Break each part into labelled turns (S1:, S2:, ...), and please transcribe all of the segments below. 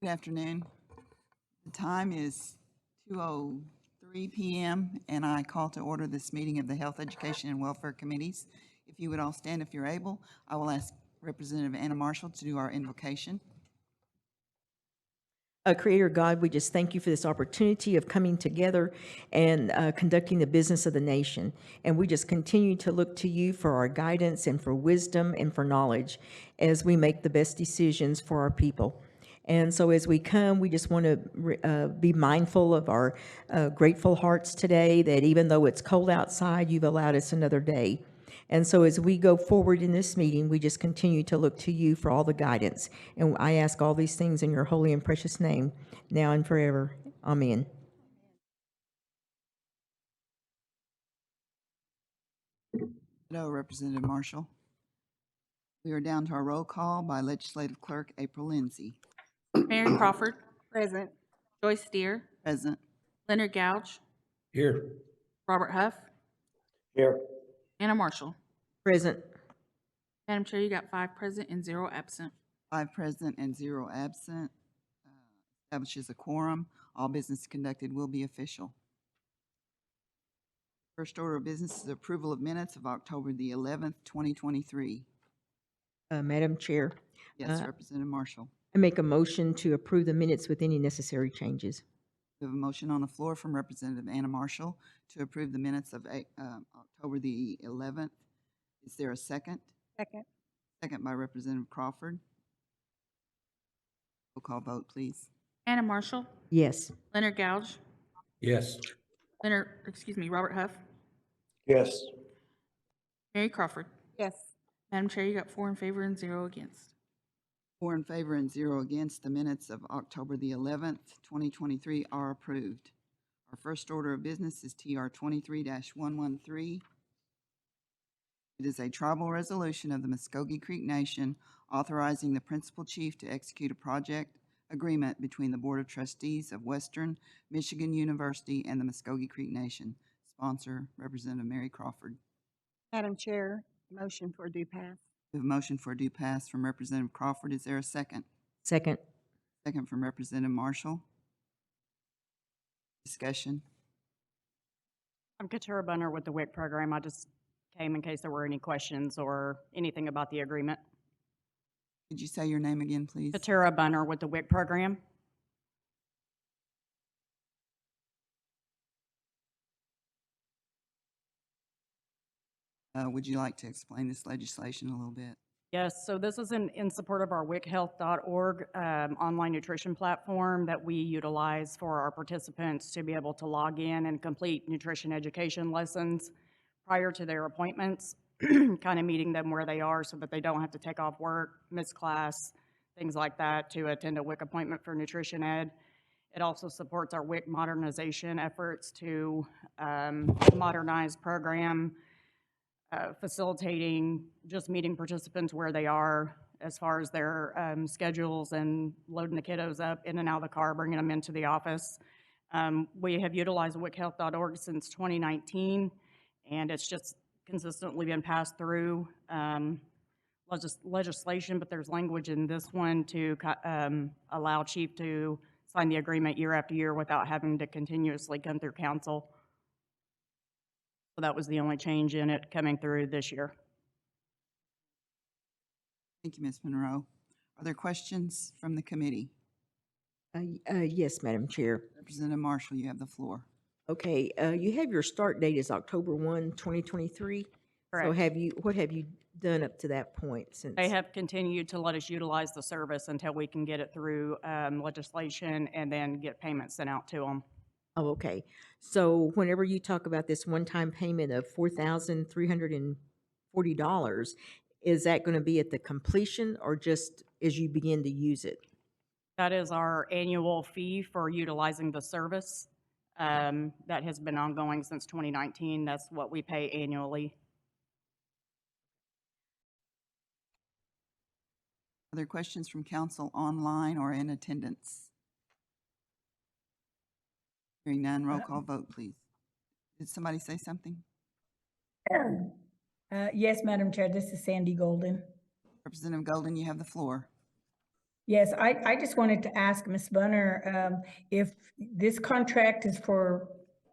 S1: Good afternoon. The time is 2:03 p.m. and I call to order this meeting of the Health, Education, and Welfare Committees. If you would all stand if you're able, I will ask Representative Anna Marshall to do our invocation.
S2: Creator God, we just thank you for this opportunity of coming together and conducting the business of the nation. And we just continue to look to you for our guidance and for wisdom and for knowledge as we make the best decisions for our people. And so as we come, we just want to be mindful of our grateful hearts today, that even though it's cold outside, you've allowed us another day. And so as we go forward in this meeting, we just continue to look to you for all the guidance. And I ask all these things in your holy and precious name, now and forever. Amen.
S1: Hello, Representative Marshall. We are down to our roll call by Legislative Clerk April Lindsay.
S3: Mary Crawford. Present. Joyce Deere.
S1: Present.
S3: Leonard Gouge.
S4: Here.
S3: Robert Huff.
S4: Here.
S3: Anna Marshall.
S2: Present.
S3: Madam Chair, you got 5 present and 0 absent.
S1: 5 present and 0 absent. Establishes a quorum. All business conducted will be official. First order of business is approval of minutes of October the 11th, 2023.
S2: Madam Chair,
S1: Yes, Representative Marshall.
S2: I make a motion to approve the minutes with any necessary changes.
S1: We have a motion on the floor from Representative Anna Marshall to approve the minutes of October the 11th. Is there a second?
S3: Second.
S1: Second by Representative Crawford. Roll call vote, please.
S3: Anna Marshall.
S2: Yes.
S3: Leonard Gouge.
S4: Yes.
S3: Robert Huff.
S4: Yes.
S3: Mary Crawford.
S5: Yes.
S3: Madam Chair, you got 4 in favor and 0 against.
S1: 4 in favor and 0 against. The minutes of October the 11th, 2023 are approved. Our first order of business is TR 23-113. It is a tribal resolution of the Muskogee Creek Nation authorizing the principal chief to execute a project agreement between the Board of Trustees of Western Michigan University and the Muskogee Creek Nation. Sponsor, Representative Mary Crawford.
S5: Madam Chair, motion for due pass.
S1: We have a motion for a due pass from Representative Crawford. Is there a second?
S2: Second.
S1: Second from Representative Marshall. Discussion.
S6: I'm Katura Bunner with the WIC program. I just came in case there were any questions or anything about the agreement.
S1: Could you say your name again, please?
S6: Katura Bunner with the WIC program.
S1: Would you like to explain this legislation a little bit?
S6: Yes, so this is in support of our WIChealth.org online nutrition platform that we utilize for our participants to be able to log in and complete nutrition education lessons prior to their appointments, kind of meeting them where they are so that they don't have to take off work, miss class, things like that to attend a WIC appointment for nutrition ed. It also supports our WIC modernization efforts to modernize program, facilitating just meeting participants where they are as far as their schedules and loading the kiddos up in and out of the car, bringing them into the office. We have utilized WIChealth.org since 2019, and it's just consistently been passed through legislation, but there's language in this one to allow Chief to sign the agreement year after year without having to continuously come through council. So that was the only change in it coming through this year.
S1: Thank you, Ms. Monroe. Are there questions from the committee?
S2: Yes, Madam Chair.
S1: Representative Marshall, you have the floor.
S2: Okay, you have your start date is October 1, 2023.
S6: Correct.
S2: So what have you done up to that point since?
S6: They have continued to let us utilize the service until we can get it through legislation and then get payments sent out to them.
S2: Oh, okay. So whenever you talk about this one-time payment of $4,340, is that going to be at the completion or just as you begin to use it?
S6: That is our annual fee for utilizing the service. That has been ongoing since 2019. That's what we pay annually.
S1: Are there questions from council online or in attendance? Hearing none, roll call vote, please. Did somebody say something?
S5: Yes, Madam Chair, this is Sandy Golden.
S1: Representative Golden, you have the floor.
S7: Yes, I just wanted to ask Ms. Bunner, if this contract is for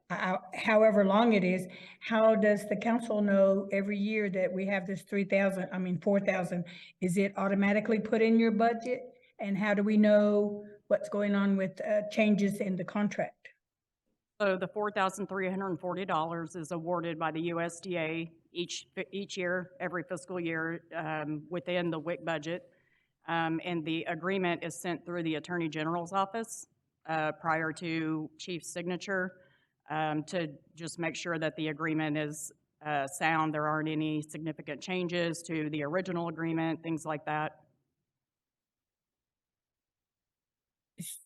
S7: however long it is, how does the council know every year that we have this 4,000? Is it automatically put in your budget? And how do we know what's going on with changes in the contract?
S6: So the $4,340 is awarded by the USDA each year, every fiscal year, within the WIC budget. And the agreement is sent through the Attorney General's office prior to chief's signature to just make sure that the agreement is sound. There aren't any significant changes to the original agreement, things like that.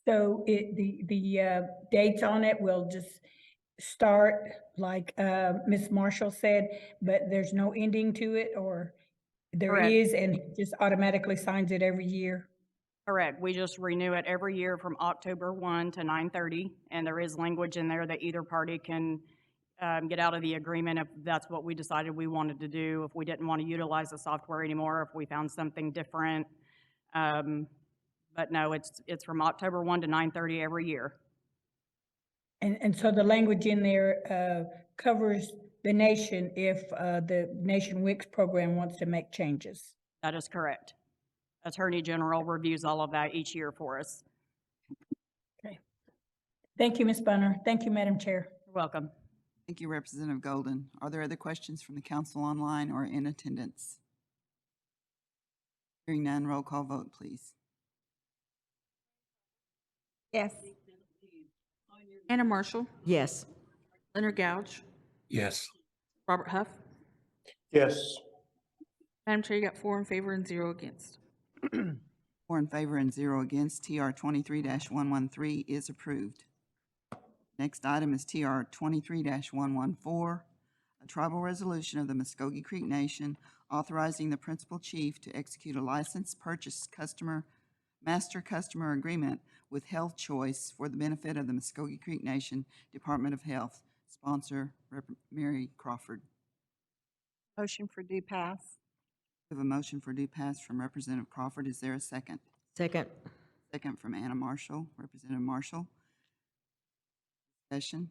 S7: So the dates on it will just start like Ms. Marshall said, but there's no ending to it, or there
S6: Correct.
S7: is, and he just automatically signs it every year?
S6: Correct. We just renew it every year from October 1 to 9/30, and there is language in there that either party can get out of the agreement if that's what we decided we wanted to do, if we didn't want to utilize the software anymore, if we found something different. But no, it's from October 1 to 9/30 every year.
S7: And so the language in there covers the nation if the Nation WICS program wants to make changes.
S6: That is correct. Attorney General reviews all of that each year for us.
S7: Okay. Thank you, Ms. Bunner. Thank you, Madam Chair.
S6: You're welcome.
S1: Thank you, Representative Golden. Are there other questions from the council online or in attendance? Hearing none, roll call vote, please.
S5: Yes.
S3: Anna Marshall,
S2: Yes.
S3: Leonard Gouge,
S4: Yes.
S3: Robert Huff.
S4: Yes.
S3: Madam Chair, you got 4 in favor and 0 against.
S1: 4 in favor and 0 against. TR 23-113 is approved. Next item is TR 23-114, a tribal resolution of the Muskogee Creek Nation authorizing the principal chief to execute a license purchase master customer agreement with Health Choice for the benefit of the Muskogee Creek Nation Department of Health. Sponsor, Mary Crawford.
S5: Motion for due pass.
S1: We have a motion for due pass from Representative Crawford. Is there a second?
S2: Second.
S1: Second from Anna Marshall. Representative Marshall. Discussion.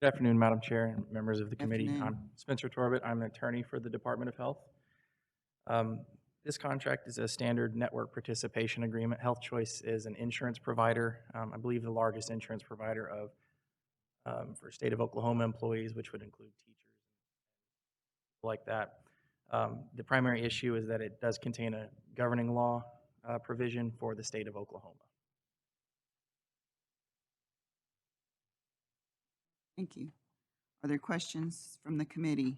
S8: Good afternoon, Madam Chair and members of the committee.
S1: Afternoon.
S8: I'm Spencer Torbett. I'm an attorney for the Department of Health. This contract is a standard network participation agreement. Health Choice is an insurance provider, I believe the largest insurance provider for state of Oklahoma employees, which would include teachers like that. The primary issue is that it does contain a governing law provision for the state of Oklahoma.
S1: Thank you. Are there questions from the committee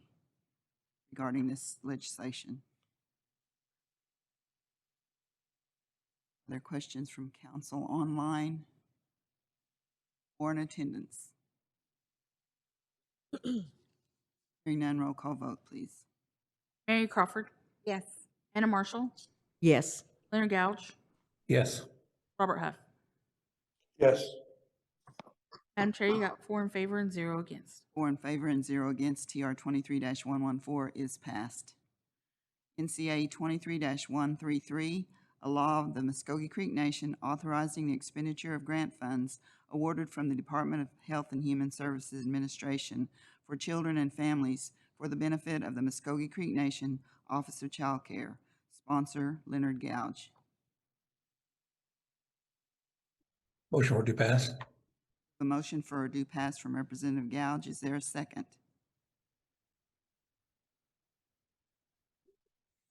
S1: regarding this legislation? Are there questions from council online or in attendance? Hearing none, roll call vote, please.
S3: Mary Crawford,
S5: Yes.
S3: Anna Marshall,
S2: Yes.
S3: Leonard Gouge,
S4: Yes.
S3: Robert Huff.
S4: Yes.
S3: Madam Chair, you got 4 in favor and 0 against.
S1: 4 in favor and 0 against. TR 23-114 is passed. NCA 23-133, a law of the Muskogee Creek Nation authorizing the expenditure of grant funds awarded from the Department of Health and Human Services Administration for children and families for the benefit of the Muskogee Creek Nation Office of Child Care. Sponsor, Leonard Gouge.
S4: Motion for due pass.
S1: The motion for a due pass from Representative Gouge. Is there a second?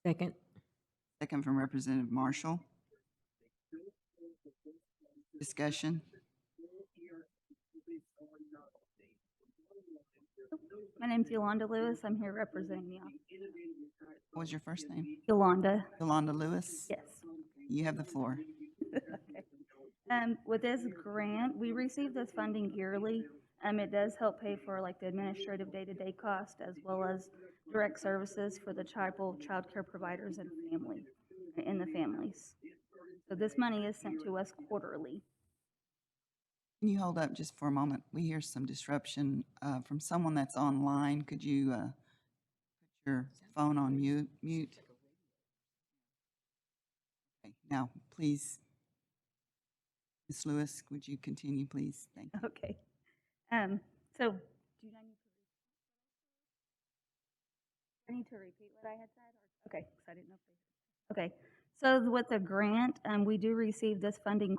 S2: Second.
S1: Second from Representative Marshall. Discussion.
S9: My name's Yolanda Lewis. I'm here representing the office.
S1: What was your first name?
S9: Yolanda,
S1: Yolanda Lewis?
S9: yes.
S1: You have the floor.
S9: Okay. With this grant, we receive this funding yearly. It does help pay for like the administrative day-to-day cost as well as direct services for the child care providers and the families. So this money is sent to us quarterly.
S1: Can you hold up just for a moment? We hear some disruption from someone that's online. Could you put Your phone on mute. Okay, now, please, Ms. Lewis, would you continue, please? Thank you.
S9: Okay. So, do I need to repeat what I had said? Okay, because I didn't know if they. Okay, so with the grant, we do receive this funding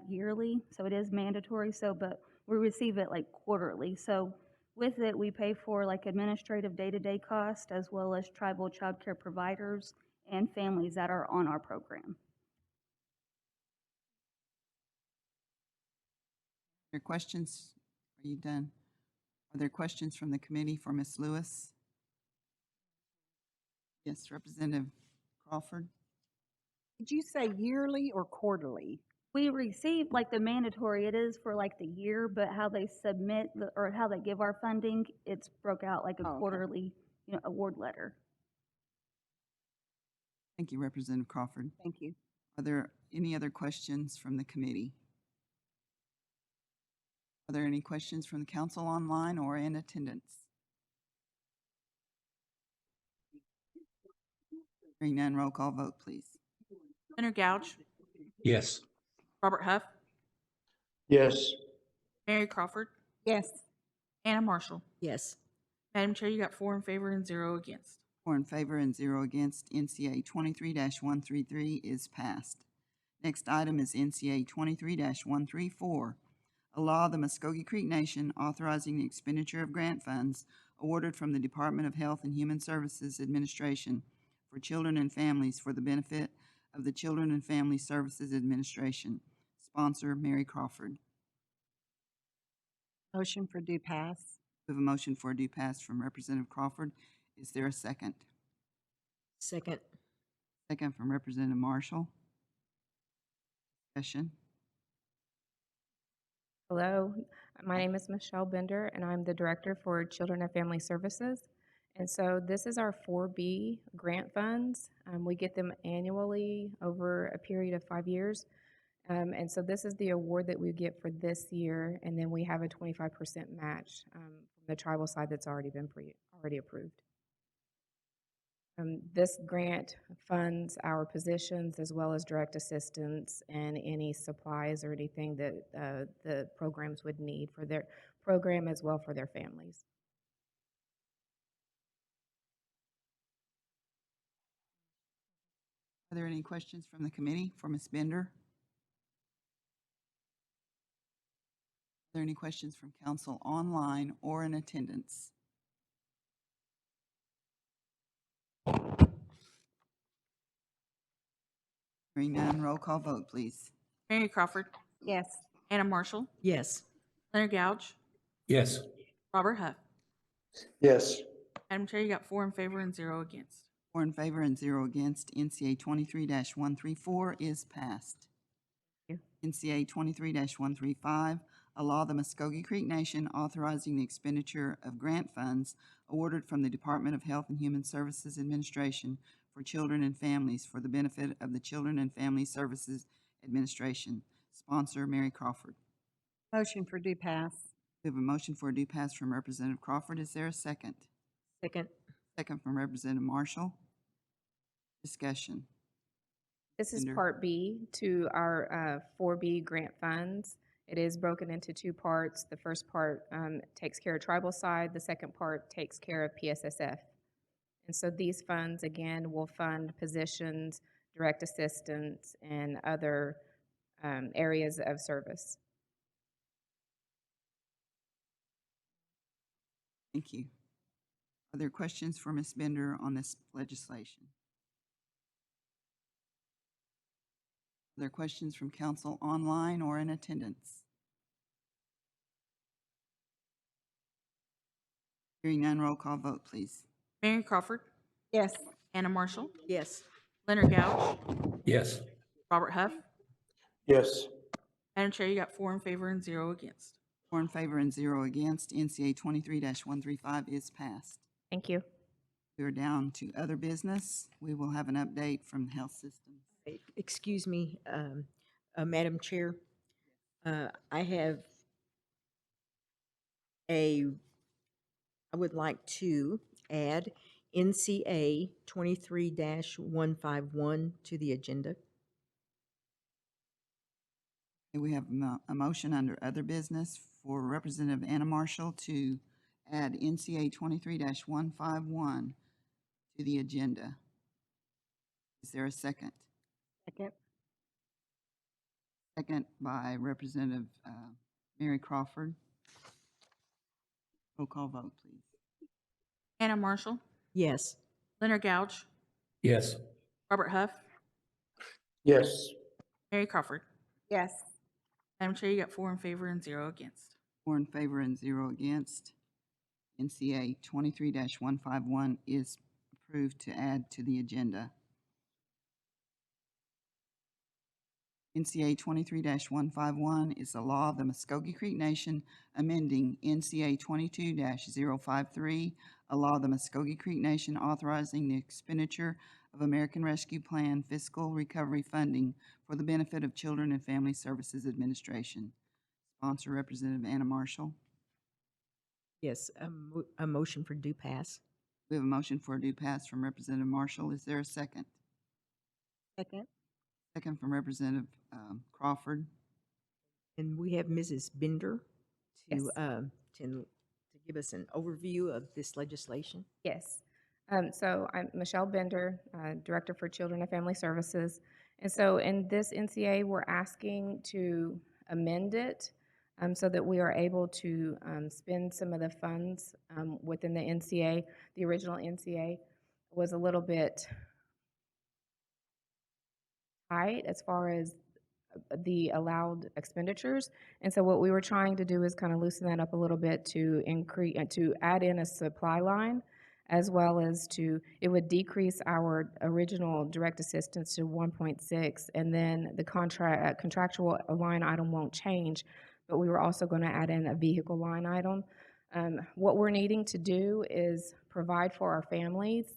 S9: yearly, so it is mandatory, so, but we receive it like quarterly. So with it, we pay for like administrative day-to-day costs as well as tribal child care providers and families that are on our program.
S1: Are there questions? Are you done? Are there questions from the committee for Ms. Lewis? Yes, Representative Crawford?
S5: Did you say yearly or quarterly?
S9: We receive, like the mandatory, it is for like the year, but how they submit, or how they give our funding, it's broke out like a
S5: Oh, okay.
S9: quarterly, award letter.
S1: Thank you, Representative Crawford.
S5: Thank you.
S1: Are there any other questions from the committee? Are there any questions from the council online or in attendance? Hearing none, roll call vote, please.
S3: Leonard Gouch,
S4: Yes.
S3: Robert Huff,
S4: Yes.
S3: Mary Crawford,
S5: Yes.
S3: Anna Marshall.
S2: Yes.
S3: Madam Chair, you got 4 in favor and 0 against.
S1: 4 in favor and 0 against. NCA 23-133 is passed. Next item is NCA 23-134, a law of the Muskogee Creek Nation authorizing the expenditure of grant funds awarded from the Department of Health and Human Services Administration for children and families for the benefit of the Children and Family Services Administration. Sponsor, Mary Crawford.
S5: Motion for due pass.
S1: We have a motion for a due pass from Representative Crawford. Is there a second?
S2: Second.
S1: Second from Representative Marshall. Discussion.
S10: Hello, my name is Michelle Bender, and I'm the Director for Children and Family Services. And so this is our 4B grant funds. We get them annually over a period of 5 years. And so this is the award that we get for this year, and then we have a 25% match from the tribal side that's already been already approved. This grant funds our positions as well as direct assistance and any supplies or anything that the programs would need for their program as well for their families.
S1: Are there any questions from the committee for Ms. Bender? Are there any questions from council online or in attendance? Hearing none, roll call vote, please.
S3: Mary Crawford,
S5: Yes.
S3: Anna Marshall,
S2: Yes.
S3: Leonard Gouch,
S4: Yes.
S3: Robert Huff.
S4: Yes.
S3: Madam Chair, you got 4 in favor and 0 against.
S1: 4 in favor and 0 against. NCA 23-134 is passed.
S10: Thank
S1: NCA 23-135, a law of the Muskogee Creek Nation authorizing the expenditure of grant funds awarded from the Department of Health and Human Services Administration for children and families for the benefit of the Children and Family Services Administration. Sponsor, Mary Crawford.
S5: Motion for due pass.
S1: We have a motion for a due pass from Representative Crawford. Is there a second?
S2: Second.
S1: Second from Representative Marshall. Discussion.
S10: This is
S1: Bender.
S10: Part B to our 4B grant funds. It is broken into 2 parts. The first part takes care of tribal side. The second part takes care of PSSF. And so these funds, again, will fund positions, direct assistance, and other areas of service.
S1: Thank you. Are there questions for Ms. Bender on this legislation? Are there questions from council online or in attendance? Hearing none, roll call vote, please.
S3: Mary Crawford,
S5: Yes.
S3: Anna Marshall,
S2: Yes.
S3: Leonard Gouch,
S4: Yes.
S3: Robert Huff.
S4: Yes.
S3: Madam Chair, you got 4 in favor and 0 against.
S1: 4 in favor and 0 against. NCA 23-135 is passed.
S10: Thank you.
S1: We are down to other business. We will have an update from the health system.
S2: Excuse me, Madam Chair. I have I would like to add NCA 23-151 to the agenda.
S1: Okay, we have a motion under other business for Representative Anna Marshall to add NCA 23-151 to the agenda. Is there a second?
S5: Second.
S1: Second by Representative Mary Crawford. Roll call vote, please.
S3: Anna Marshall,
S2: Yes.
S3: Leonard Gouch,
S4: Yes.
S3: Robert Huff,
S4: Yes.
S3: Mary Crawford.
S5: Yes.
S3: Madam Chair, you got 4 in favor and 0 against.
S1: 4 in favor and 0 against. NCA 23-151 is approved to add to the agenda. NCA 23-151 is the law of the Muskogee Creek Nation amending NCA 22-053, a law of the Muskogee Creek Nation authorizing the expenditure of American Rescue Plan fiscal recovery funding for the benefit of Children and Family Services Administration. Sponsor Representative Anna Marshall.
S2: Yes, a motion for due pass.
S1: We have a motion for a due pass from Representative Marshall. Is there a second?
S5: Second.
S1: Second from Representative Crawford.
S2: And we have Mrs. Bender
S10: Yes.
S2: to give us an overview of this legislation.
S10: Yes. So I'm Michelle Bender, Director for Children and Family Services. And so in this NCA, we're asking to amend it so that we are able to spend some of the funds within the NCA. The original NCA was a little bit tight as far as the allowed expenditures. And so what we were trying to do is kind of loosen that up a little bit to increase, to add in a supply line, as well as it would decrease our original direct assistance to 1.6, and then the contractual line item won't change, but we were also going to add in a vehicle line item. What we're needing to do is provide for our families.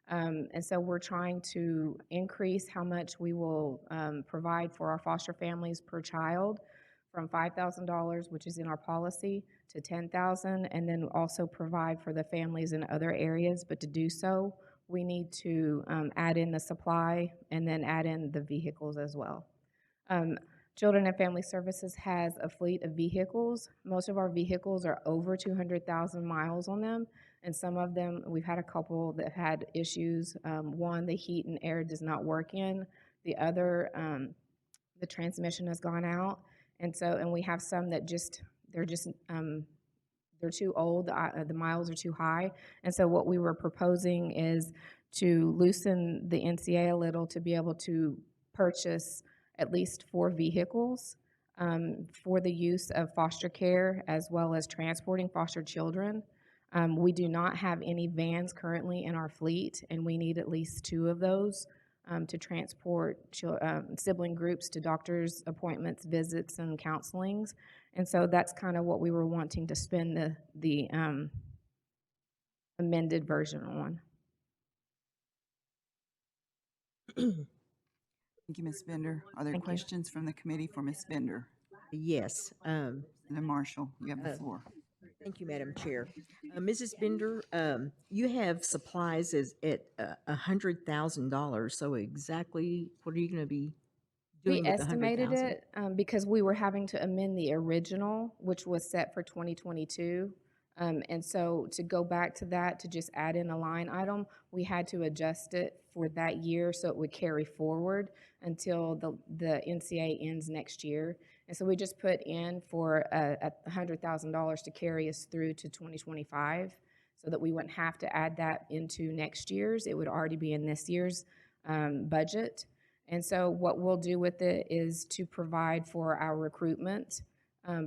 S10: And so we're trying to increase how much we will provide for our foster families per child from $5,000, which is in our policy, to $10,000, and then also provide for the families in other areas. But to do so, we need to add in the supply and then add in the vehicles as well. Children and Family Services has a fleet of vehicles. Most of our vehicles are over 200,000 miles on them. And some of them, we've had a couple that had issues. One, the heat and air does not work in. The other, the transmission has gone out. And we have some that they're too old, the miles are too high. And so what we were proposing is to loosen the NCA a little to be able to purchase at least 4 vehicles for the use of foster care as well as transporting foster children. We do not have any vans currently in our fleet, and we need at least 2 of those to transport sibling groups to doctor's appointments, visits, and counselings. And so that's kind of what we were wanting to spend the amended version on.
S1: Thank you, Ms. Bender. Are there
S10: Thank you.
S1: questions from the committee for Ms. Bender?
S2: Yes.
S1: Representative Marshall, you have the floor.
S2: Thank you, Madam Chair. Mrs. Bender, you have supplies at $100,000. So exactly what are you going to be doing
S10: We
S2: with the
S10: estimated
S2: 100,000?
S10: it because we were having to amend the original, which was set for 2022. And so to go back to that, to just add in a line item, we had to adjust it for that year so it would carry forward until the NCA ends next year. And so we just put in for $100,000 to carry us through to 2025 so that we wouldn't have to add that into next year's. It would already be in this year's budget. And so what we'll do with it is to provide for our recruitment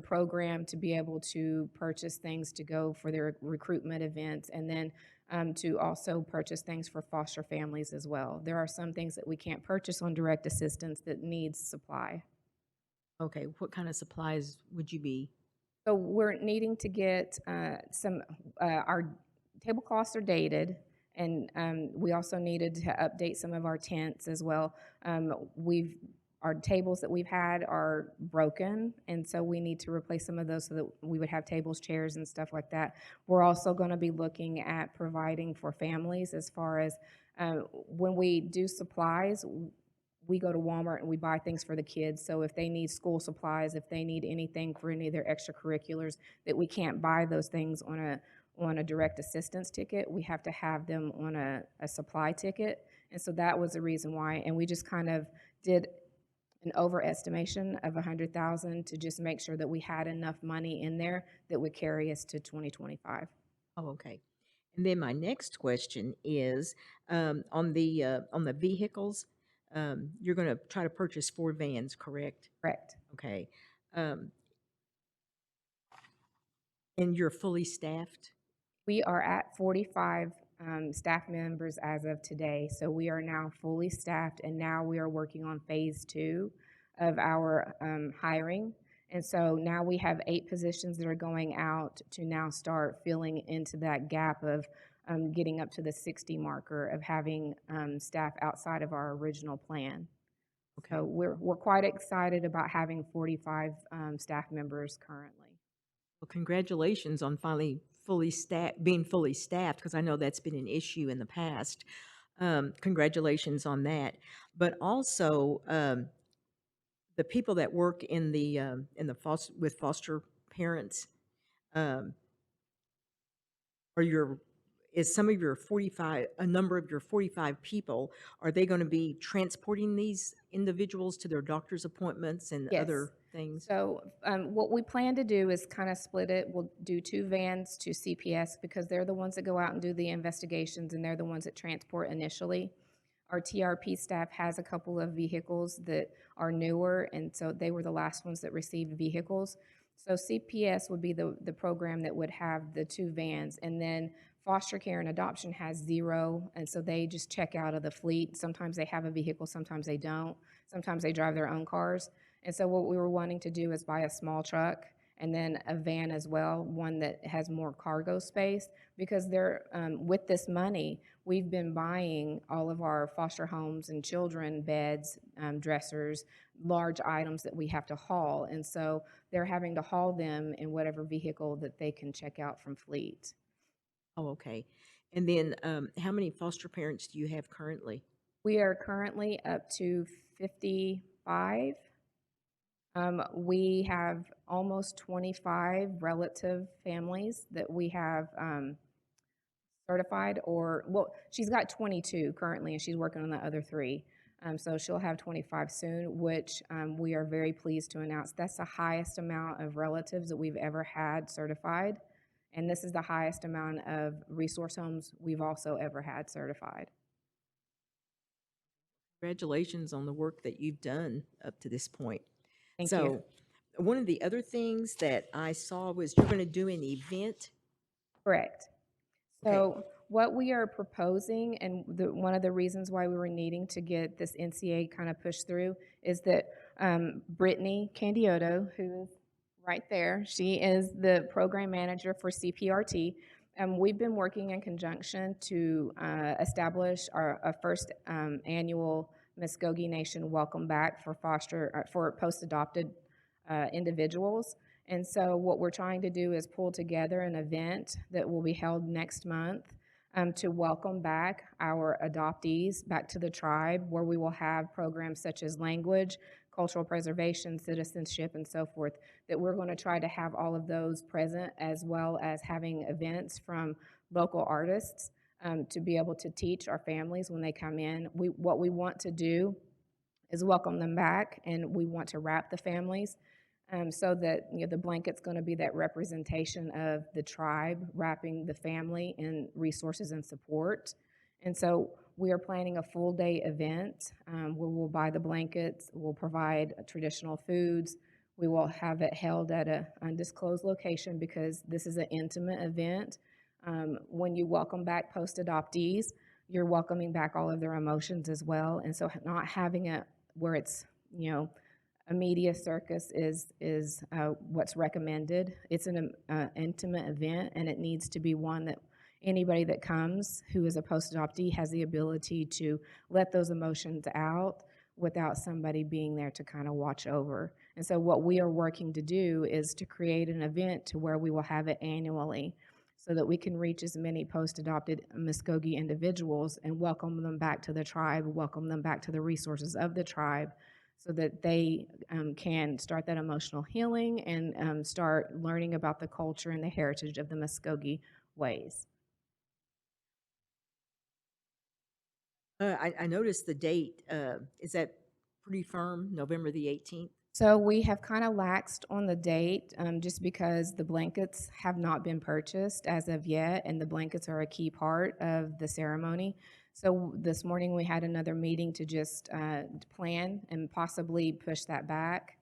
S10: program to be able to purchase things to go for their recruitment events, and then to also purchase things for foster families as well. There are some things that we can't purchase on direct assistance that needs supply.
S2: Okay, what kind of supplies would you be?
S10: So we're needing to get our tablecloths are dated, and we also needed to update some of our tents as well. We've our tables that we've had are broken, and so we need to replace some of those so that we would have tables, chairs, and stuff like that. We're also going to be looking at providing for families as far as when we do supplies, we go to Walmart and we buy things for the kids. So if they need school supplies, if they need anything for any of their extracurriculars, that we can't buy those things on a direct assistance ticket, we have to have them on a supply ticket. And so that was the reason why. And we just kind of did an overestimation of 100,000 to just make sure that we had enough money in there that would carry us to 2025.
S2: Oh, okay. And then my next question is, on the vehicles, you're going to try to purchase 4 vans, correct?
S10: Correct.
S2: Okay. Um, and you're fully staffed?
S10: We are at 45 staff members as of today, so we are now fully staffed, and now we are working on phase 2 of our hiring. And so now we have 8 positions that are going out to now start filling into that gap of getting up to the 60 marker of having staff outside of our original plan.
S2: Okay.
S10: So we're quite excited about having 45 staff members currently.
S2: Well, congratulations on finally being fully staffed, because I know that's been an issue in the past. Congratulations on that. But also, the people that work in the with foster parents, um, is some of your 45, a number of your 45 people, are they going to be transporting these individuals to their doctor's appointments and
S10: Yes.
S2: other things?
S10: So what we plan to do is kind of split it. We'll do 2 vans to CPS because they're the ones that go out and do the investigations, and they're the ones that transport initially. Our TRP staff has a couple of vehicles that are newer, and so they were the last ones that received vehicles. So CPS would be the program that would have the 2 vans, and then foster care and adoption has 0, and so they just check out of the fleet. Sometimes they have a vehicle, sometimes they don't. Sometimes they drive their own cars. And so what we were wanting to do is buy a small truck and then a van as well, one that has more cargo space, because they're, with this money, we've been buying all of our foster homes and children beds, dressers, large items that we have to haul. And so they're having to haul them in whatever vehicle that they can check out from fleet.
S2: Oh, okay. And then, how many foster parents do you have currently?
S10: We are currently up to 55. We have almost 25 relative families that we have certified, well, she's got 22 currently, and she's working on the other 3. So she'll have 25 soon, which we are very pleased to announce. That's the highest amount of relatives that we've ever had certified, and this is the highest amount of resource homes we've also ever had certified.
S2: Congratulations on the work that you've done up to this point.
S10: Thank
S2: so,
S10: you.
S2: one of the other things that I saw was you're going to do an event.
S10: Correct.
S2: Okay.
S10: So what we are proposing, and one of the reasons why we were needing to get this NCA kind of pushed through, is that Brittany Candioto, who is right there, she is the program manager for CPRT. We've been working in conjunction to establish our first annual Muskogee Nation Welcome Back for post-adopted individuals. And so what we're trying to do is pull together an event that will be held next month to welcome back our adoptees back to the tribe, where we will have programs such as language, cultural preservation, citizenship, and so forth, that we're going to try to have all of those present, as well as having events from local artists to be able to teach our families when they come in. What we want to do is welcome them back, and we want to wrap the families so that the blanket's going to be that representation of the tribe, wrapping the family in resources and support. And so we are planning a full-day event where we'll buy the blankets, we'll provide traditional foods, we will have it held at an undisclosed location because this is an intimate event. When you welcome back post-adoptees, you're welcoming back all of their emotions as well. And so not having it where it's, a media circus is what's recommended. It's an intimate event, and it needs to be one that anybody that comes who is a post-adoptee has the ability to let those emotions out without somebody being there to kind of watch over. And so what we are working to do is to create an event to where we will have it annually so that we can reach as many post-adopted Muskogee individuals and welcome them back to the tribe, welcome them back to the resources of the tribe so that they can start that emotional healing and start learning about the culture and the heritage of the Muskogee ways.
S2: I noticed the date, is that pretty firm, November the 18th?
S10: So we have kind of laxed on the date just because the blankets have not been purchased as of yet, and the blankets are a key part of the ceremony. So this morning we had another meeting to just plan and possibly push that back.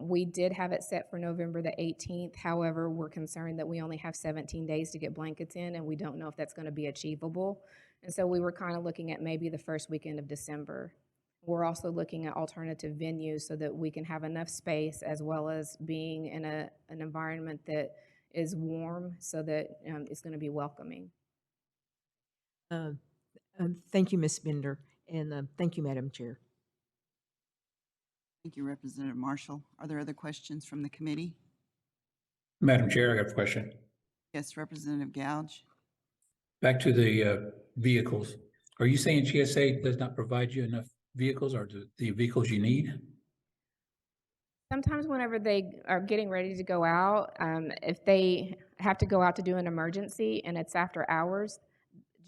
S10: We did have it set for November the 18th. However, we're concerned that we only have 17 days to get blankets in, and we don't know if that's going to be achievable. And so we were kind of looking at maybe the first weekend of December. We're also looking at alternative venues so that we can have enough space as well as being in an environment that is warm so that it's going to be welcoming.
S2: Thank you, Ms. Bender, and thank you, Madam Chair.
S1: Thank you, Representative Marshall. Are there other questions from the committee?
S4: Madam Chair, I have a question.
S1: Yes, Representative Gouge.
S4: Back to the vehicles. Are you saying GSA does not provide you enough vehicles or the vehicles you need?
S10: Sometimes whenever they are getting ready to go out, if they have to go out to do an emergency and it's after hours,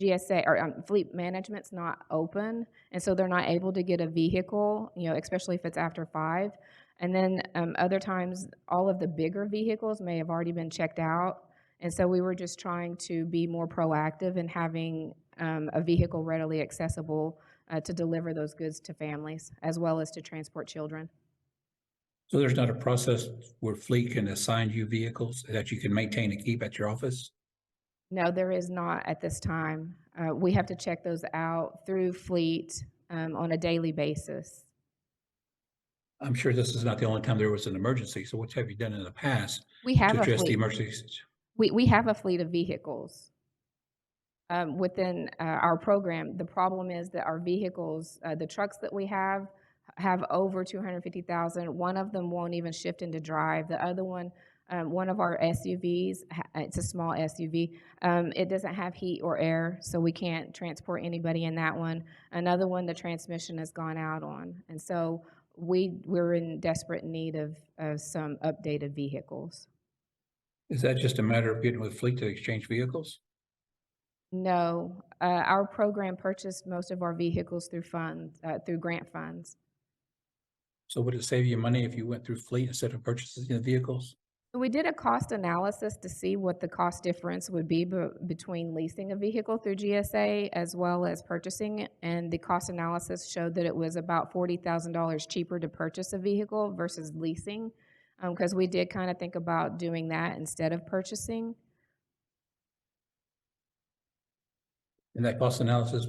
S10: GSA or fleet management's not open, and so they're not able to get a vehicle, especially if it's after 5. And then other times, all of the bigger vehicles may have already been checked out, and so we were just trying to be more proactive in having a vehicle readily accessible to deliver those goods to families, as well as to transport children.
S4: So there's not a process where fleet can assign you vehicles that you can maintain and keep at your office?
S10: No, there is not at this time. We have to check those out through fleet on a daily basis.
S4: I'm sure this is not the only time there was an emergency. So what have you done in the past
S10: We have
S4: to
S10: a
S4: address the
S10: fleet.
S4: emergencies?
S10: We have a fleet of vehicles within our program. The problem is that our vehicles, the trucks that we have over 250,000. One of them won't even shift into drive. The other one, one of our SUVs, it's a small SUV, it doesn't have heat or air, so we can't transport anybody in that one. Another one, the transmission has gone out on. And so we're in desperate need of some updated vehicles.
S4: Is that just a matter of getting with fleet to exchange vehicles?
S10: No, our program purchased most of our vehicles through grant funds.
S4: So would it save you money if you went through fleet instead of purchasing the vehicles?
S10: We did a cost analysis to see what the cost difference would be between leasing a vehicle through GSA as well as purchasing it, and the cost analysis showed that it was about $40,000 cheaper to purchase a vehicle versus leasing, because we did kind of think about doing that instead of purchasing.
S4: And that cost analysis,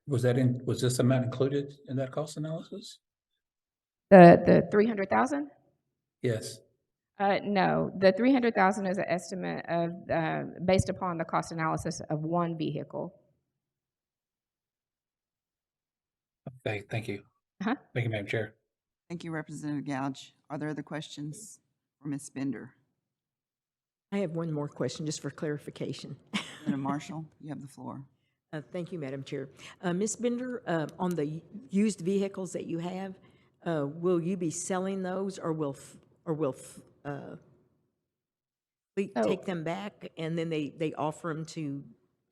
S4: was this amount included in that cost analysis?
S10: The 300,000?
S4: Yes.
S10: No, the 300,000 is an estimate of based upon the cost analysis of one vehicle.
S4: Okay, thank you.
S10: Uh-huh.
S4: Thank you, Madam Chair.
S1: Thank you, Representative Gouge. Are there other questions for Ms. Bender?
S2: I have one more question, just for clarification.
S1: Representative Marshall, you have the floor.
S2: Thank you, Madam Chair. Ms. Bender, on the used vehicles that you have, will you be selling those, or will fleet take them back, and then they offer them to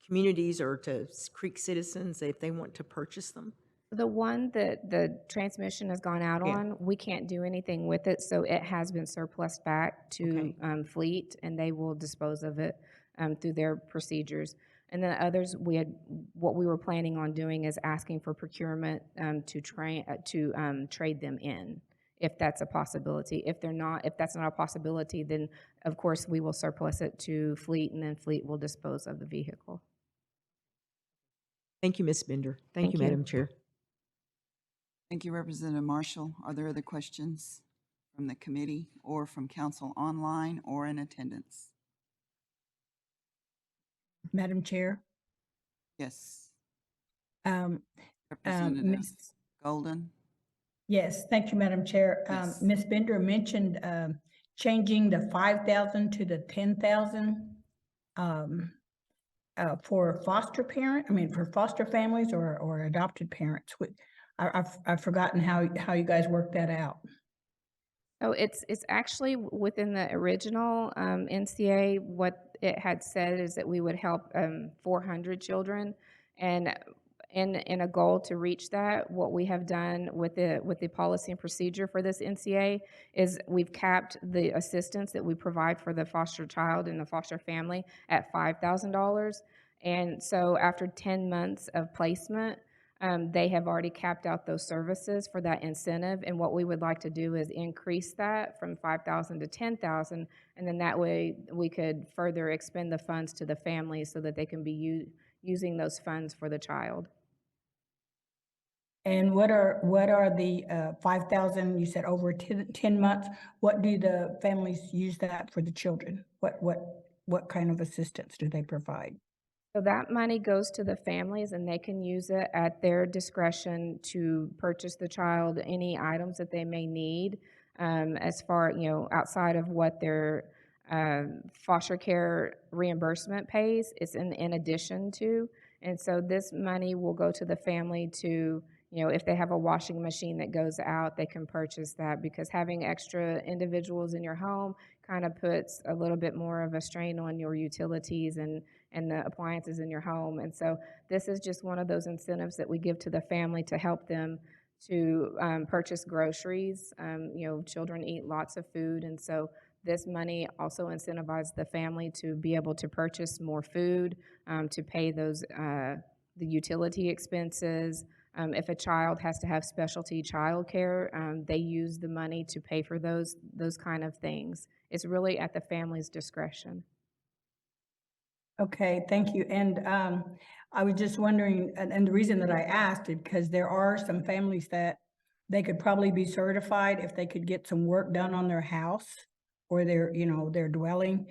S2: communities or to Creek citizens if they want to purchase them?
S10: The one that the transmission has gone out
S2: Yeah.
S10: on, we can't do anything with it, so it has been surplus back to fleet, and they will dispose of it through their procedures. And then others, what we were planning on doing is asking for procurement to trade them in, if that's a possibility. If that's not a possibility, then of course we will surplus it to fleet, and then fleet will dispose of the vehicle.
S2: Thank you, Ms. Bender. Thank you, Madam Chair.
S1: Thank you, Representative Marshall. Are there other questions from the committee or from council online or in attendance?
S7: Madam Chair,
S1: Yes.
S7: Ms.
S1: Representative. Golden?
S7: Yes, thank you, Madam Chair.
S1: Yes.
S7: Ms. Bender mentioned changing the 5,000 to the 10,000 for foster for foster families or adopted parents. I've forgotten how you guys work that out.
S10: So it's actually within the original NCA, what it had said is that we would help 400 children. And in a goal to reach that, what we have done with the policy and procedure for this NCA is we've capped the assistance that we provide for the foster child and the foster family at $5,000. And so after 10 months of placement, they have already capped out those services for that incentive, and what we would like to do is increase that from 5,000 to 10,000, and then that way we could further expend the funds to the families so that they can be using those funds for the child.
S7: And what are the 5,000, you said over 10 months? What do the families use that for the children? What kind of assistance do they provide?
S10: So that money goes to the families, and they can use it at their discretion to purchase the child any items that they may need, as far, outside of what their foster care reimbursement pays. It's in addition to. And so this money will go to the family to, if they have a washing machine that goes out, they can purchase that, because having extra individuals in your home kind of puts a little bit more of a strain on your utilities and the appliances in your home. And so this is just one of those incentives that we give to the family to help them to purchase groceries. Children eat lots of food, and so this money also incentivizes the family to be able to purchase more food, to pay those the utility expenses. If a child has to have specialty childcare, they use the money to pay for those kind of things. It's really at the family's discretion.
S7: Okay, thank you. And I was just wondering, and the reason that I asked is because there are some families that they could probably be certified if they could get some work done on their house or their dwelling,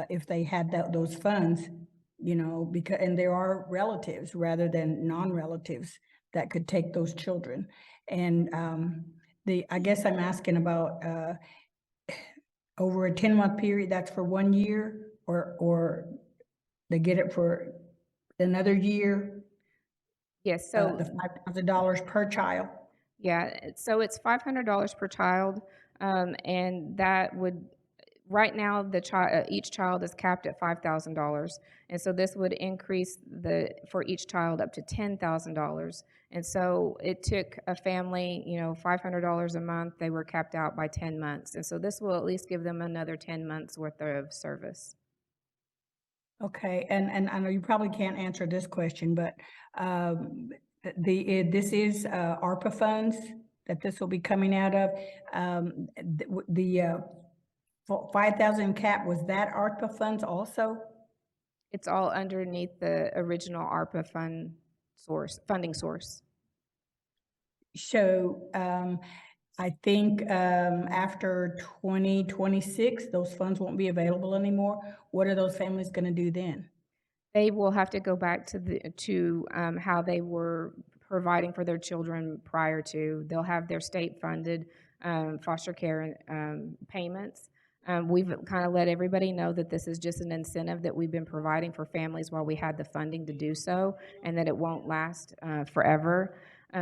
S7: if they had those funds, because, and there are relatives rather than non-relatives that could take those children. And I guess I'm asking about over a 10-month period, that's for 1 year, or they get it for another year,
S10: Yes, so
S7: the $5,000 per child.
S10: yeah, so it's $500 per child, and that would, right now, each child is capped at $5,000, and so this would increase for each child up to $10,000. And so it took a family, $500 a month. They were capped out by 10 months, and so this will at least give them another 10 months worth of service.
S7: Okay, and I know you probably can't answer this question, but this is ARPA funds that this will be coming out of. The 5,000 cap, was that ARPA funds also?
S10: It's all underneath the original ARPA funding source.
S7: So I think after 2026, those funds won't be available anymore. What are those families going to do then?
S10: They will have to go back to how they were providing for their children prior to. They'll have their state-funded foster care payments. We've kind of let everybody know that this is just an incentive that we've been providing for families while we had the funding to do so, and that it won't last forever.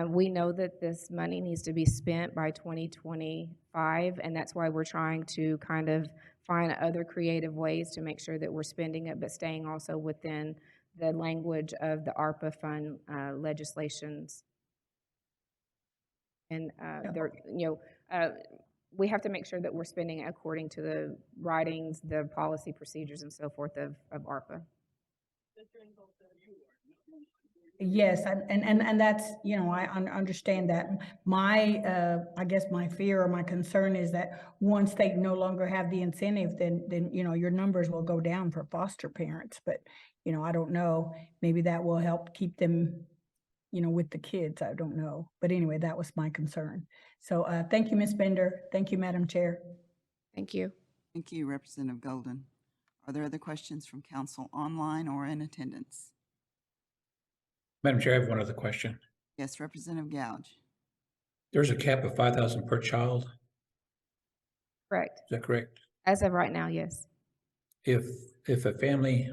S10: We know that this money needs to be spent by 2025, and that's why we're trying to kind of find other creative ways to make sure that we're spending it, but staying also within the language of the ARPA fund legislations. And we have to make sure that we're spending it according to the writings, the policy procedures, and so forth of ARPA.
S7: Yes, and that's, I understand that. I guess my fear or my concern is that once they no longer have the incentive, then your numbers will go down for foster parents. But, I don't know, maybe that will help keep them, with the kids. I don't know. But anyway, that was my concern. So thank you, Ms. Bender. Thank you, Madam Chair.
S10: Thank you.
S1: Thank you, Representative Golden. Are there other questions from council online or in attendance?
S4: Madam Chair, I have one other question.
S1: Yes, Representative Gouge.
S4: There's a cap of 5,000 per child, is
S10: Correct.
S4: that correct?
S10: As of right now, yes.
S4: If a family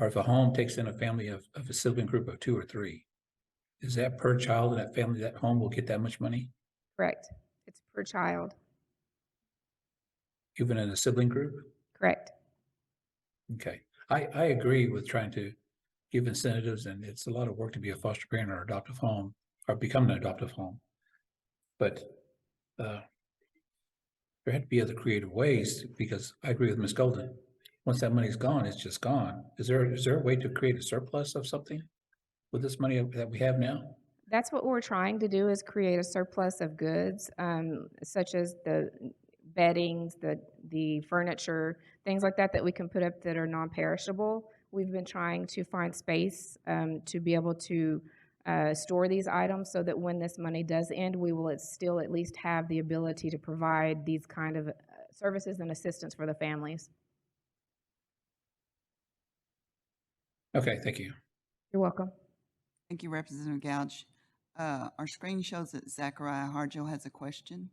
S4: or if a home takes in a family of a sibling group of 2 or 3, is that per child and that family, that home will get that much money,
S10: Correct. It's per child.
S4: even in a sibling group?
S10: Correct.
S4: Okay, I agree with trying to give incentives, and it's a lot of work to be a foster parent or adoptive home, or become an adoptive home. But there had to be other creative ways, because I agree with Ms. Golden. Once that money's gone, it's just gone. Is there a way to create a surplus of something with this money that we have now?
S10: That's what we're trying to do, is create a surplus of goods, such as the beddings, the furniture, things like that we can put up that are non-perishable. We've been trying to find space to be able to store these items so that when this money does end, we will still at least have the ability to provide these kind of services and assistance for the families.
S4: Okay, thank you.
S10: You're welcome.
S1: Thank you, Representative Gouge. Our screen shows that Zachariah Harjo has a question.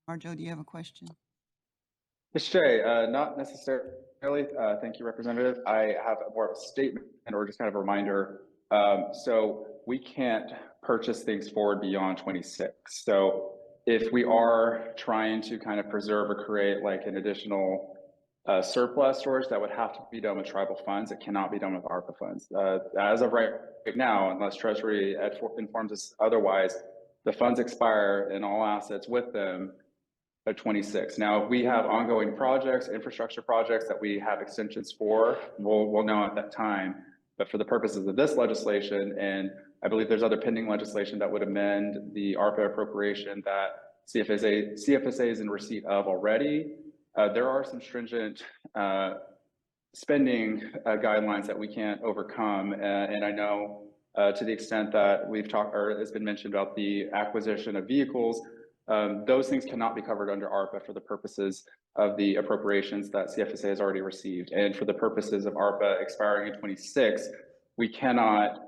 S1: Harjo, do you have a question?
S11: Ms. Shea, not necessarily. Thank you, Representative. I have more of a statement or just kind of a reminder. So we can't purchase things forward beyond 26. So if we are trying to kind of preserve or create like an additional surplus storage, that would have to be done with tribal funds. It cannot be done with ARPA funds. As of right now, unless Treasury informs us otherwise, the funds expire and all assets with them at 26. Now, if we have ongoing projects, infrastructure projects that we have extensions for, we'll know at that time. But for the purposes of this legislation, and I believe there's other pending legislation that would amend the ARPA appropriation that CFSA is in receipt of already, there are some stringent spending guidelines that we can't overcome. And I know to the extent that we've talked, or it's been mentioned about the acquisition of vehicles, those things cannot be covered under ARPA for the purposes of the appropriations that CFSA has already received. And for the purposes of ARPA expiring in 26, we cannot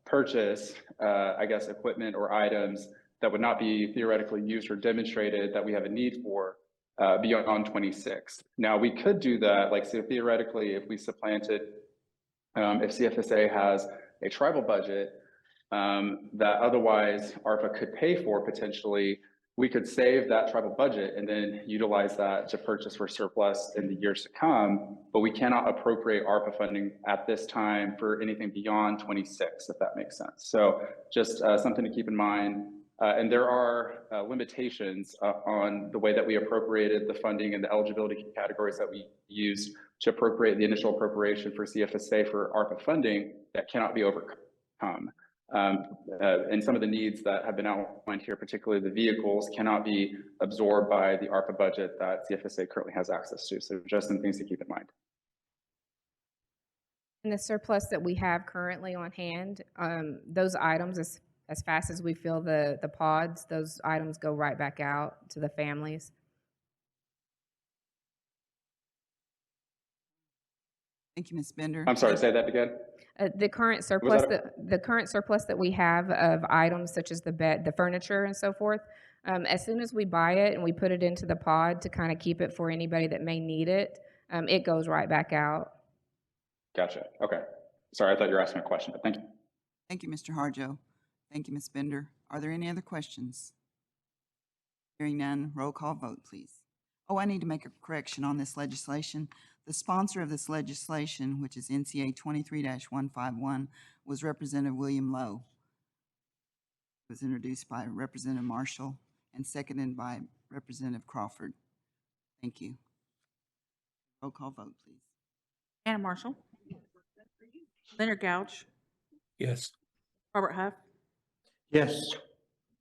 S11: purchase, I guess, equipment or items that would not be theoretically used or demonstrated that we have a need for beyond 26. Now, we could do that, like, so theoretically, if we supplanted, if CFSA has a tribal budget that otherwise ARPA could pay for potentially, we could save that tribal budget and then utilize that to purchase for surplus in the years to come, but we cannot appropriate ARPA funding at this time for anything beyond 26, if that makes sense. So just something to keep in mind. And there are limitations on the way that we appropriated the funding and the eligibility categories that we used to appropriate the initial appropriation for CFSA for ARPA funding that cannot be overcome. And some of the needs that have been outlined here, particularly the vehicles, cannot be absorbed by the ARPA budget that CFSA currently has access to. So just some things to keep in mind.
S10: And the surplus that we have currently on hand, those items, as fast as we fill the pods, those items go right back out to the families.
S1: Thank you, Ms. Bender.
S11: I'm sorry, say that again.
S10: The current surplus that we have of items such as the bed, the furniture, and so forth. As soon as we buy it and we put it into the pod to kind of keep it for anybody that may need it, it goes right back out.
S11: Gotcha. Okay. Sorry, I thought you were asking a question, but thank you.
S1: Thank you, Mr. Harjo. Thank you, Ms. Bender. Are there any other questions? Hearing none, roll call vote, please. Oh, I need to make a correction on this legislation. The sponsor of this legislation, which is NCA 23-151, was Representative William Lowe. It was introduced by Representative Marshall and seconded by Representative Crawford. Thank you. Roll call vote, please.
S3: Anna Marshall. Leonard Gouge.
S4: Yes.
S3: Robert Huff.
S12: Yes.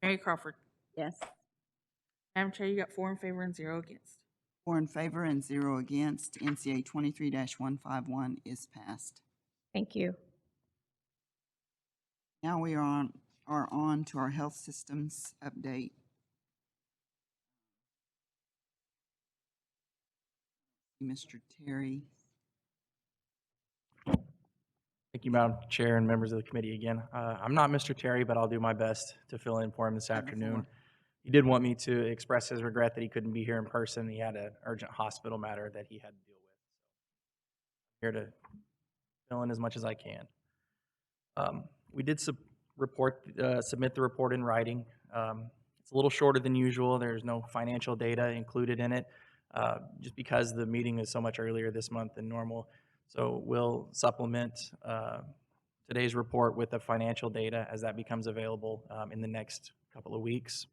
S3: Mary Crawford.
S5: Yes.
S3: Madam Chair, you got 4 in favor and 0 against.
S1: 4 in favor and 0 against. NCA 23-151 is passed.
S10: Thank you.
S1: Now we are on to our health systems update. Mr. Terry.
S8: Thank you, Madam Chair and members of the committee again. I'm not Mr. Terry, but I'll do my best to fill in for him this
S1: Have the
S8: afternoon.
S1: floor.
S8: He did want me to express his regret that he couldn't be here in person. He had an urgent hospital matter that he had to deal with. Here to fill in as much as I can. We did submit the report in writing. It's a little shorter than usual. There's no financial data included in it, just because the meeting is so much earlier this month than normal. So we'll supplement today's report with the financial data as that becomes available in the next couple of weeks.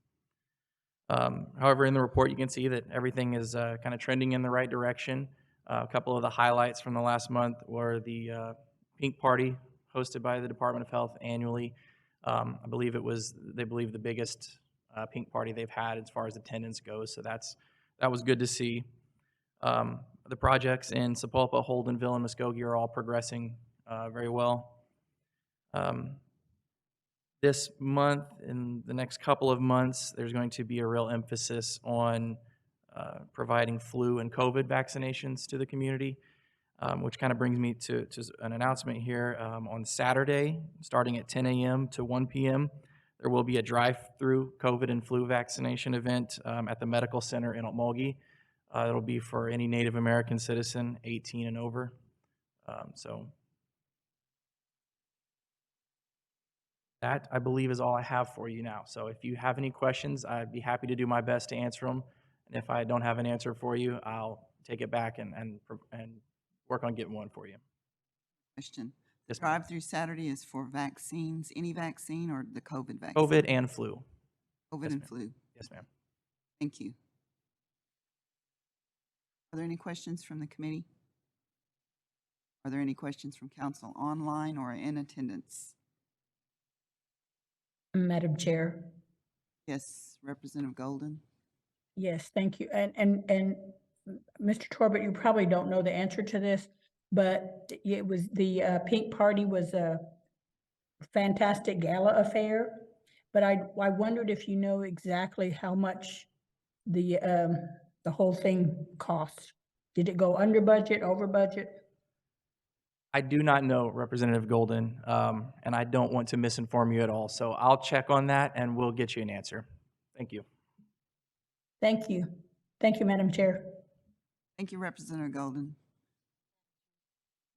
S8: However, in the report, you can see that everything is kind of trending in the right direction. A couple of the highlights from the last month were the Pink Party hosted by the Department of Health annually. I believe they believe the biggest Pink Party they've had as far as attendance goes, so that was good to see. The projects in Sapulpa, Holdenville, and Muskogee are all progressing very well. This month, in the next couple of months, there's going to be a real emphasis on providing flu and COVID vaccinations to the community, which kind of brings me to an announcement here. On Saturday, starting at 10 a.m. to 1 p.m., there will be a drive-through COVID and flu vaccination event at the Medical Center in Okmulgee. It'll be for any Native American citizen 18 and over. So that, I believe, is all I have for you now. So if you have any questions, I'd be happy to do my best to answer them. And if I don't have an answer for you, I'll take it back and work on getting one for you.
S1: Question.
S8: Yes, ma'am.
S1: Drive-through Saturday is for vaccines, any vaccine or the COVID vaccine?
S8: COVID and flu.
S1: COVID
S8: Yes,
S1: and
S8: ma'am.
S1: flu.
S8: Yes, ma'am.
S1: Thank you. Are there any questions from the committee? Are there any questions from council online or in attendance?
S7: Madam Chair.
S1: Yes, Representative Golden.
S7: Yes, thank you. And Mr. Torbett, you probably don't know the answer to this, but it was the Pink Party was a fantastic gala affair. But I wondered if you know exactly how much the whole thing cost. Did it go under budget, over budget?
S8: I do not know, Representative Golden, and I don't want to misinform you at all. So I'll check on that and we'll get you an answer. Thank you.
S7: Thank you. Thank you, Madam Chair.
S1: Thank you, Representative Golden.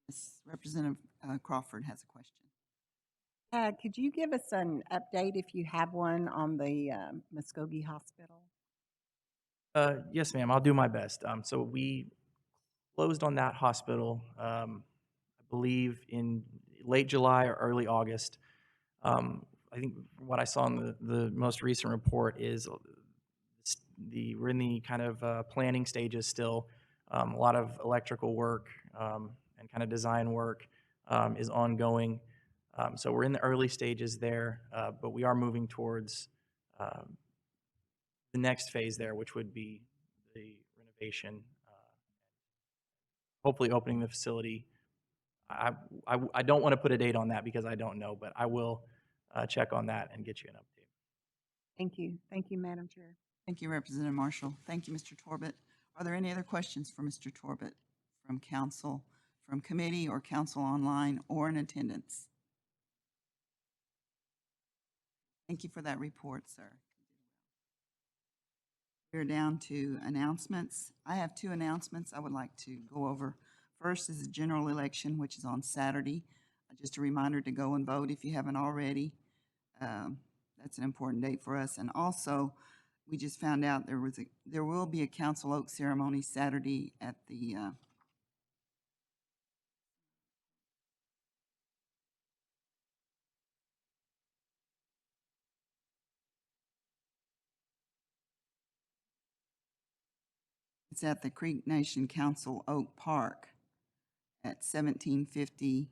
S1: Yes, Representative Crawford has a question.
S5: Could you give us an update if you have one on the Muskogee Hospital?
S8: Yes, ma'am, I'll do my best. So we closed on that hospital, I believe in late July or early August. I think what I saw in the most recent report is we're in the kind of planning stages still. A lot of electrical work and kind of design work is ongoing. So we're in the early stages there, but we are moving towards the next phase there, which would be the renovation, hopefully opening the facility. I don't want to put a date on that because I don't know, but I will check on that and get you an update.
S5: Thank you. Thank you, Madam Chair.
S1: Thank you, Representative Marshall. Thank you, Mr. Torbett. Are there any other questions for Mr. Torbett from council, from committee or council online or in attendance? Thank you for that report, sir. We're down to announcements. I have two announcements I would like to go over. First is the general election, which is on Saturday. Just a reminder to go and vote if you haven't already. That's an important date for us. And also, we just found out there will be a council oak ceremony Saturday at the it's at the Creek Nation Council Oak Park at 1750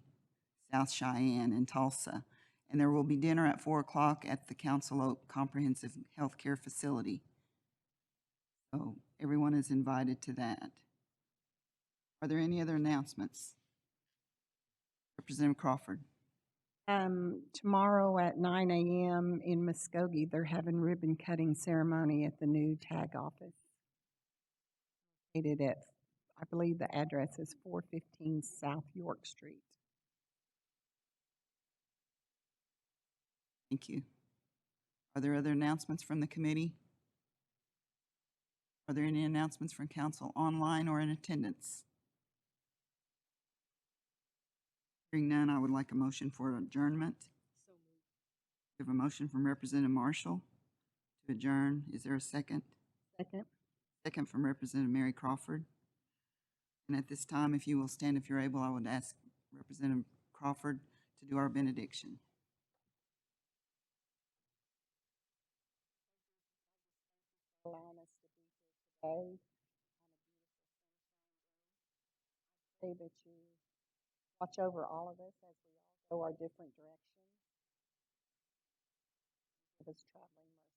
S1: South Cheyenne in Tulsa. And there will be dinner at 4 o'clock at the Council Oak Comprehensive Healthcare Facility. So everyone is invited to that. Are there any other announcements? Representative Crawford.
S5: Tomorrow at 9 a.m. in Muskogee, they're having ribbon cutting ceremony at the new tag office. Located at, I believe the address is 415 South York Street.
S1: Thank you. Are there other announcements from the committee? Are there any announcements from council online or in attendance? Hearing none, I would like a motion for adjournment. We have a motion from Representative Marshall to adjourn. Is there a second?
S5: Second.
S1: Second from Representative Mary Crawford. And at this time, if you will stand if you're able, I would ask Representative Crawford to do our benediction.
S5: Allowing us to be here today on a beautiful sunshine day. Pray that you watch over all of us as we all go our different directions. Give us traveling mercy.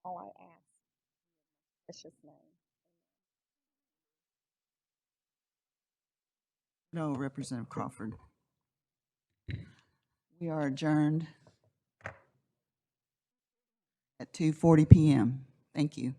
S5: All I ask in your most precious name.
S1: No, Representative Crawford. We are adjourned at 2:40 p.m. Thank you.